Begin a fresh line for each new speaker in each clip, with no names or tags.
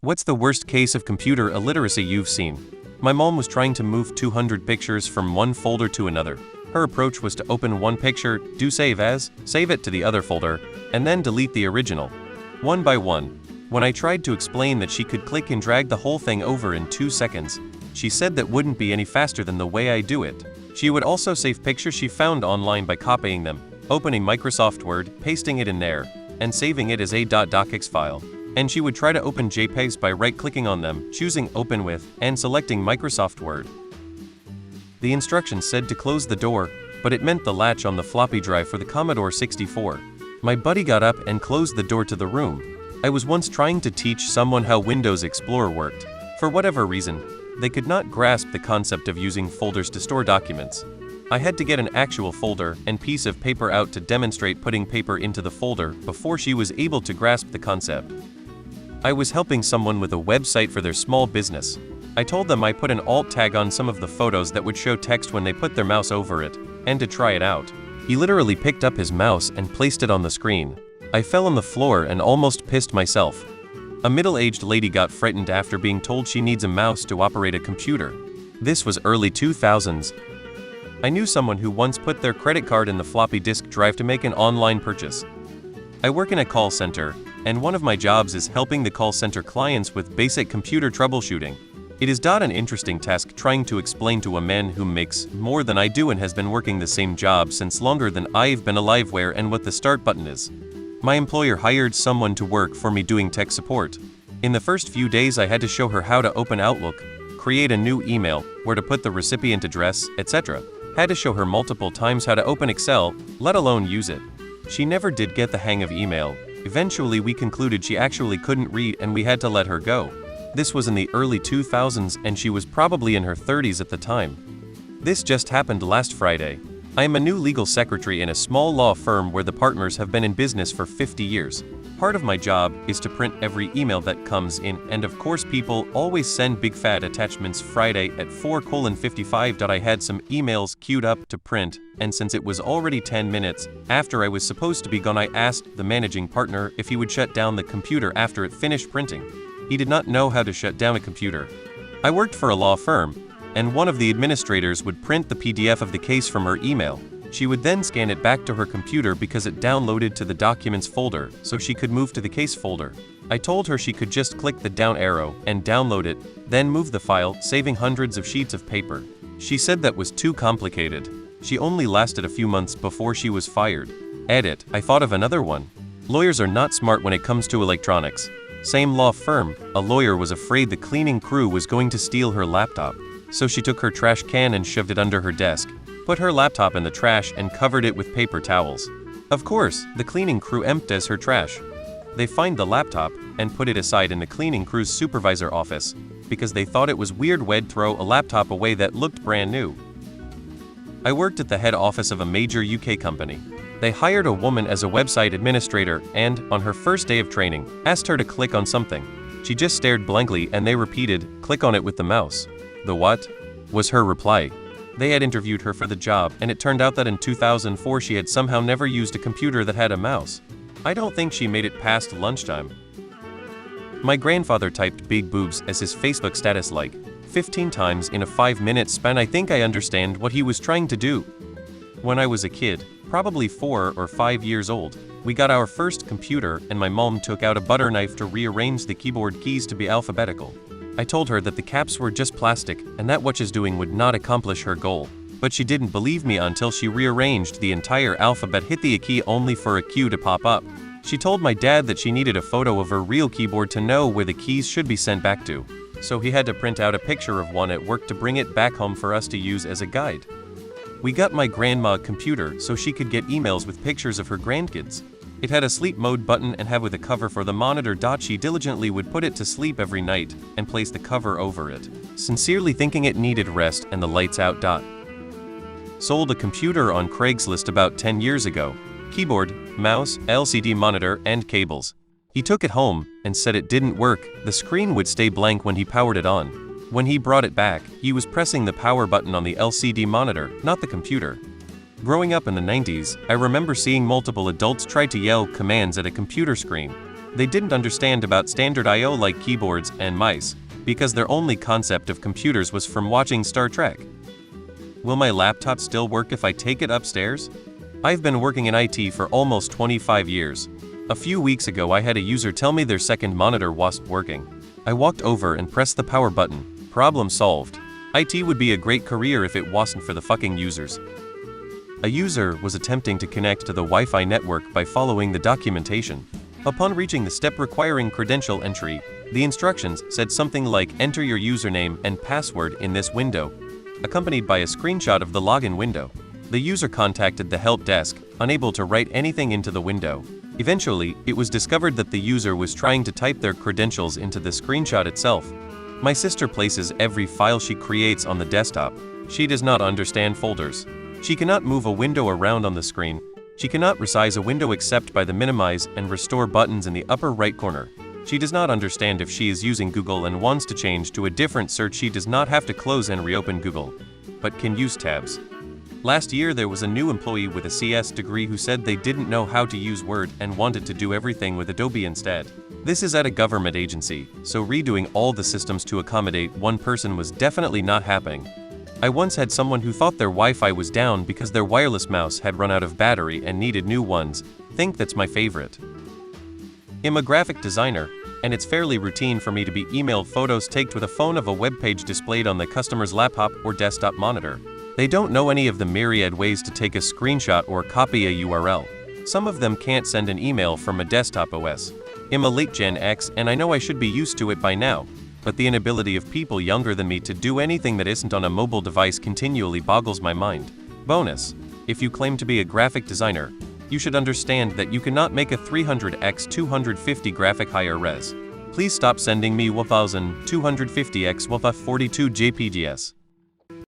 What's the worst case of computer illiteracy you've seen? My mom was trying to move 200 pictures from one folder to another. Her approach was to open one picture, do save as, save it to the other folder, and then delete the original, one by one. When I tried to explain that she could click and drag the whole thing over in 2 seconds, she said that wouldn't be any faster than the way I do it. She would also save pictures she found online by copying them, opening Microsoft Word, pasting it in there, and saving it as a .docx file. And she would try to open JPEGs by right-clicking on them, choosing Open With, and selecting Microsoft Word. The instructions said to close the door, but it meant the latch on the floppy drive for the Commodore 64. My buddy got up and closed the door to the room. I was once trying to teach someone how Windows Explorer worked. For whatever reason, they could not grasp the concept of using folders to store documents. I had to get an actual folder and piece of paper out to demonstrate putting paper into the folder before she was able to grasp the concept. I was helping someone with a website for their small business. I told them I put an alt tag on some of the photos that would show text when they put their mouse over it, and to try it out. He literally picked up his mouse and placed it on the screen. I fell on the floor and almost pissed myself. A middle-aged lady got frightened after being told she needs a mouse to operate a computer. This was early 2000s. I knew someone who once put their credit card in the floppy disk drive to make an online purchase. I work in a call center, and one of my jobs is helping the call center clients with basic computer troubleshooting. It is not an interesting task trying to explain to a man who makes more than I do and has been working the same job since longer than I've been alive where and what the start button is. My employer hired someone to work for me doing tech support. In the first few days I had to show her how to open Outlook, create a new email, where to put the recipient address, etc. Had to show her multiple times how to open Excel, let alone use it. She never did get the hang of email. Eventually we concluded she actually couldn't read and we had to let her go. This was in the early 2000s and she was probably in her 30s at the time. This just happened last Friday. I am a new legal secretary in a small law firm where the partners have been in business for 50 years. Part of my job is to print every email that comes in, and of course people always send big fat attachments. Friday at 4:55. I had some emails queued up to print, and since it was already 10 minutes after I was supposed to be gone, I asked the managing partner if he would shut down the computer after it finished printing. He did not know how to shut down a computer. I worked for a law firm, and one of the administrators would print the PDF of the case from her email. She would then scan it back to her computer because it downloaded to the documents folder, so she could move to the case folder. I told her she could just click the down arrow and download it, then move the file, saving hundreds of sheets of paper. She said that was too complicated. She only lasted a few months before she was fired. Edit, I thought of another one. Lawyers are not smart when it comes to electronics. Same law firm, a lawyer was afraid the cleaning crew was going to steal her laptop. So she took her trash can and shoved it under her desk, put her laptop in the trash and covered it with paper towels. Of course, the cleaning crew empties her trash. They find the laptop and put it aside in the cleaning crew's supervisor office because they thought it was weird we'd throw a laptop away that looked brand new. I worked at the head office of a major UK company. They hired a woman as a website administrator and, on her first day of training, asked her to click on something. She just stared blankly and they repeated, "Click on it with the mouse." "The what?" was her reply. They had interviewed her for the job, and it turned out that in 2004 she had somehow never used a computer that had a mouse. I don't think she made it past lunchtime. My grandfather typed big boobs as his Facebook status like 15 times in a 5-minute span. I think I understand what he was trying to do. When I was a kid, probably 4 or 5 years old, we got our first computer and my mom took out a butter knife to rearrange the keyboard keys to be alphabetical. I told her that the caps were just plastic and that what she's doing would not accomplish her goal. But she didn't believe me until she rearranged the entire alphabet, hit the key only for a Q to pop up. She told my dad that she needed a photo of her real keyboard to know where the keys should be sent back to. So he had to print out a picture of one at work to bring it back home for us to use as a guide. We got my grandma a computer so she could get emails with pictures of her grandkids. It had a sleep mode button and had with a cover for the monitor. She diligently would put it to sleep every night and place the cover over it, sincerely thinking it needed rest and the lights out. Sold a computer on Craigslist about 10 years ago. Keyboard, mouse, LCD monitor, and cables. He took it home and said it didn't work. The screen would stay blank when he powered it on. When he brought it back, he was pressing the power button on the LCD monitor, not the computer. Growing up in the 90s, I remember seeing multiple adults try to yell commands at a computer screen. They didn't understand about standard I/O like keyboards and mice, because their only concept of computers was from watching Star Trek. Will my laptop still work if I take it upstairs? I've been working in IT for almost 25 years. A few weeks ago I had a user tell me their second monitor wasn't working. I walked over and pressed the power button. Problem solved. IT would be a great career if it wasn't for the fucking users. A user was attempting to connect to the Wi-Fi network by following the documentation. Upon reaching the step requiring credential entry, the instructions said something like enter your username and password in this window, accompanied by a screenshot of the login window. The user contacted the help desk, unable to write anything into the window. Eventually, it was discovered that the user was trying to type their credentials into the screenshot itself. My sister places every file she creates on the desktop. She does not understand folders. She cannot move a window around on the screen. She cannot resize a window except by the minimize and restore buttons in the upper right corner. She does not understand if she is using Google and wants to change to a different search. She does not have to close and reopen Google, but can use tabs. Last year there was a new employee with a CS degree who said they didn't know how to use Word and wanted to do everything with Adobe instead. This is at a government agency, so redoing all the systems to accommodate one person was definitely not happening. I once had someone who thought their Wi-Fi was down because their wireless mouse had run out of battery and needed new ones. Think that's my favorite. I'm a graphic designer, and it's fairly routine for me to be emailed photos taken with a phone of a web page displayed on the customer's laptop or desktop monitor. They don't know any of the myriad ways to take a screenshot or copy a URL. Some of them can't send an email from a desktop OS. I'm a late Gen X and I know I should be used to it by now, but the inability of people younger than me to do anything that isn't on a mobile device continually boggles my mind. Bonus: if you claim to be a graphic designer, you should understand that you cannot make a 300x 250 graphic higher res. Please stop sending me 1250x 42 JPGs.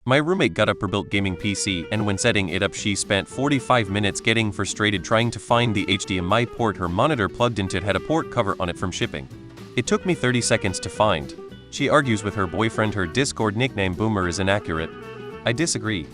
My roommate got a pre-built gaming PC, and when setting it up she spent 45 minutes getting frustrated trying to find the HDMI port her monitor plugged into. It had a port cover on it from shipping. It took me 30 seconds to find. She argues with her boyfriend her Discord nickname Boomer is inaccurate. I disagree.